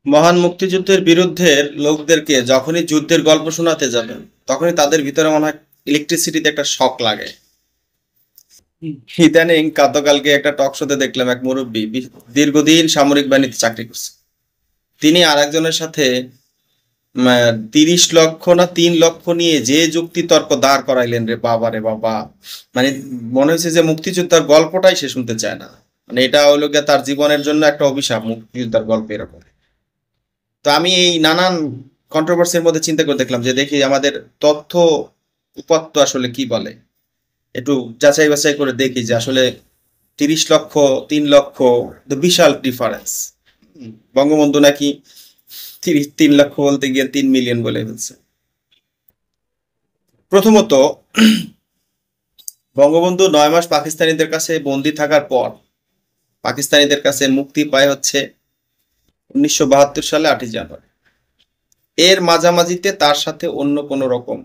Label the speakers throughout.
Speaker 1: মহান মুক্তিযুদ্ধের বিরুদ্ধের লোকদেরকে যখনই যুদ্ধের গল্প শোনাতে যাবেন তখনই তাদের ভিতরে মনে হয় ইলেকট্রিসিটিতে একটা শক লাগে। ইদানিং গতকালকে একটা টক শোতে দেখলাম এক মুরব্বী দীর্ঘদিন সামরিক বাহিনীতে চাকরি করছে। তিনি আর একজনের সাথে 30 লক্ষ না 3 লক্ষ নিয়ে যে যুক্তি তর্ক দাঁড় করাইলেন রে বাবা রে বাবা। মানে মনে হয়েছে যে মুক্তিযোদ্ধার গল্পটাই সে শুনতে চায় না। মানে এটা হইলো গিয়ে তার জীবনের জন্য একটা অভিশাপ, মুক্তিযোদ্ধার গল্প এরকম। তো আমি এই নানান কন্ট্রোভার্সির মধ্যে চিন্তা করে দেখলাম যে দেখি আমাদের তথ্য উপাত্ত আসলে কি বলে, একটু যাচাই বাছাই করে দেখি যে আসলে 30 লক্ষ 3 লক্ষ বিশাল ডিফারেন্স। বঙ্গবন্ধু নাকি 3 লক্ষ বলতে গিয়ে 3 মিলিয়ন বলে ফেলছে। প্রথমত, বঙ্গবন্ধু 9 মাস পাকিস্তানিদের কাছে বন্দী থাকার পর পাকিস্তানিদের কাছে মুক্তি পায় হচ্ছে 1972 সালে 8ই জানুয়ারি। এর মাঝামাঝিতে তার সাথে অন্য কোনো রকম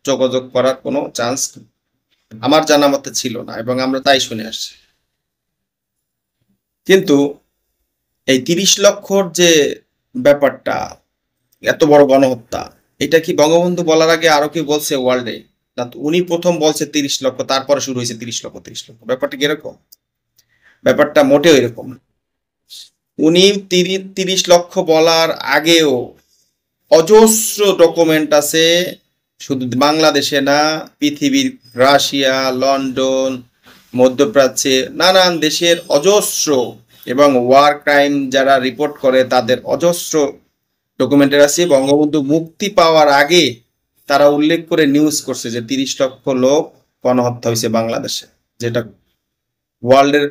Speaker 1: যোগাযোগ করার কোনো চান্স আমার জানা মতে ছিল না, এবং আমরা তাই শুনে আসছি। কিন্তু এই 30 লক্ষর যে ব্যাপারটা, এত বড় গণহত্যা, এটা কি বঙ্গবন্ধু বলার আগে আরো কি বলছে ওয়ার্ল্ডে? না, উনি প্রথম বলছে 30 লক্ষ, তারপরে শুরু হয়েছে 30 লক্ষ 30 লক্ষ। ব্যাপারটা কি এরকম? ব্যাপারটা মোটেও এরকম না। উনি 30 লক্ষ বলার আগেও অজস্র ডকুমেন্ট আছে, শুধু বাংলাদেশে না, পৃথিবীর রাশিয়া, লন্ডন, মধ্যপ্রাচ্যে নানান দেশের অজস্র, এবং ওয়ার ক্রাইম যারা রিপোর্ট করে তাদের অজস্র ডকুমেন্টের আছে। বঙ্গবন্ধু মুক্তি পাওয়ার আগে তারা উল্লেখ করে নিউজ করছে যে 30 লক্ষ লোক গণহত্যা হয়েছে বাংলাদেশে, যেটা ওয়ার্ল্ডের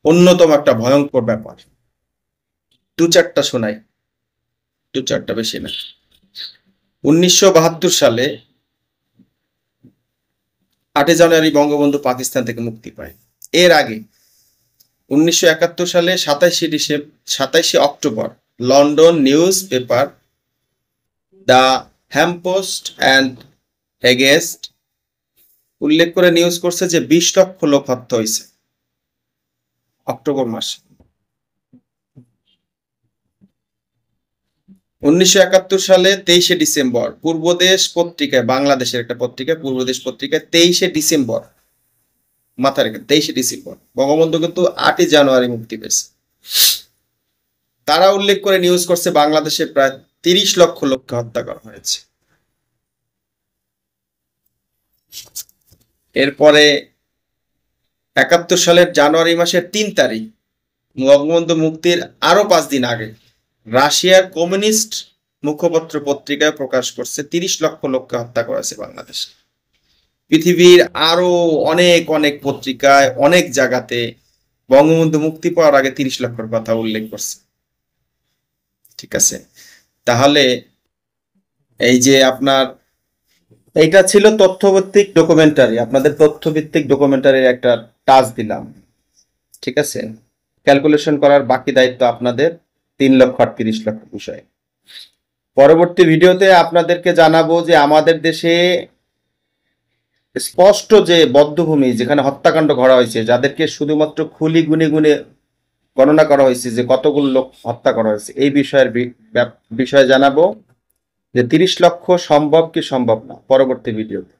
Speaker 1: অন্যতম একটা ভয়ঙ্কর ব্যাপার। দু চারটা শোনাই, দু চারটা, বেশি না। 1972 সালে 8ই জানুয়ারি বঙ্গবন্ধু পাকিস্তান থেকে মুক্তি পায়। এর আগে 1971 সালে 27শে October London newspaper the Hampstead and against উল্লেখ করে নিউজ করছে যে 20 লক্ষ লোক হত্যা হয়েছে অক্টোবর মাসে। 1971 সালে 23শে ডিসেম্বর পূর্বদেশ পত্রিকায়, বাংলাদেশের একটা পত্রিকা পূর্বদেশ পত্রিকায় 23শে ডিসেম্বর, মাথা রেখে 23শে ডিসেম্বর, বঙ্গবন্ধু কিন্তু 8ই জানুয়ারি মুক্তি পেয়েছে। তারা উল্লেখ করে নিউজ করছে বাংলাদেশে প্রায় 30 লক্ষ লোককে হত্যা করা হয়েছে। এরপরে 71 সালের জানুয়ারি মাসের 3 তারিখ, বঙ্গবন্ধু মুক্তির আরো 5 দিন আগে, রাশিয়ার কমিউনিস্ট মুখপত্র পত্রিকায় প্রকাশ করছে 30 লক্ষ লোককে হত্যা করেছে বাংলাদেশে। পৃথিবীর আরো অনেক অনেক পত্রিকায় অনেক জায়গাতে বঙ্গবন্ধু মুক্তি পাওয়ার আগে 30 লক্ষর কথা উল্লেখ করছে। ঠিক আছে, তাহলে এই যে আপনার এইটা ছিল তথ্যভিত্তিক ডকুমেন্টারি, আপনাদের তথ্যভিত্তিক ডকুমেন্টারির একটা টাচ দিলাম। ঠিক আছে, ক্যালকুলেশন করার বাকি দায়িত্ব আপনাদের 3 লক্ষ আর 30 লক্ষ বিষয়ে। পরবর্তী ভিডিওতে আপনাদেরকে জানাবো যে আমাদের দেশে স্পষ্ট যে বধ্যভূমি, যেখানে হত্যাকাণ্ড ঘটা হয়েছে, যাদেরকে শুধুমাত্র খুলি গুনে গুনে গণনা করা হয়েছে যে কতগুলো লোক হত্যা করা হয়েছে, এই বিষয়ে জানাবো যে 30 লক্ষ সম্ভব কি সম্ভব না পরবর্তী ভিডিওতে।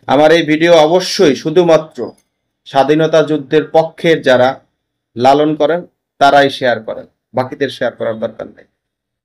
Speaker 1: আমার এই ভিডিও অবশ্যই শুধুমাত্র স্বাধীনতা যুদ্ধের পক্ষের যারা লালন করেন তারাই শেয়ার করেন, বাকিদের শেয়ার করার দরকার নেই।